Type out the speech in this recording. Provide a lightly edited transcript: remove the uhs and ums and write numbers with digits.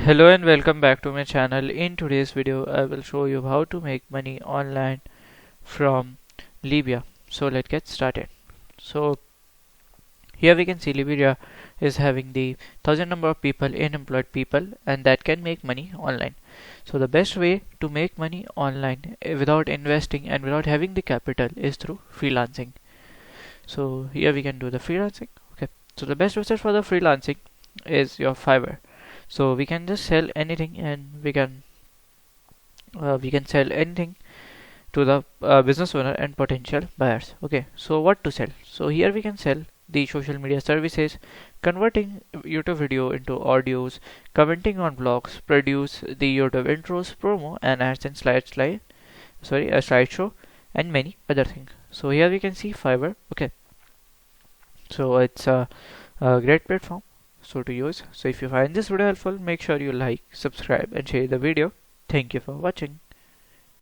Hello and welcome back to my channel. In today's video I will show you how to make money online from Libya. So let's get started. So here we can see Liberia is having the 1000 number of people, unemployed people, and that can make money online. So the best way to make money online without investing and without having the capital is through freelancing. So here we can do the freelancing. Okay, so the best website for the freelancing is your Fiverr. So we can just sell anything, and we can sell anything to the business owner and potential buyers. Okay, so what to sell? So here we can sell the social media services, converting YouTube video into audios, commenting on blogs, produce the YouTube intros, promo and ads and a slideshow, and many other things. So here we can see Fiverr. Okay, so it's a great platform so to use. So if you find this video helpful, make sure you like, subscribe and share the video. Thank you for watching.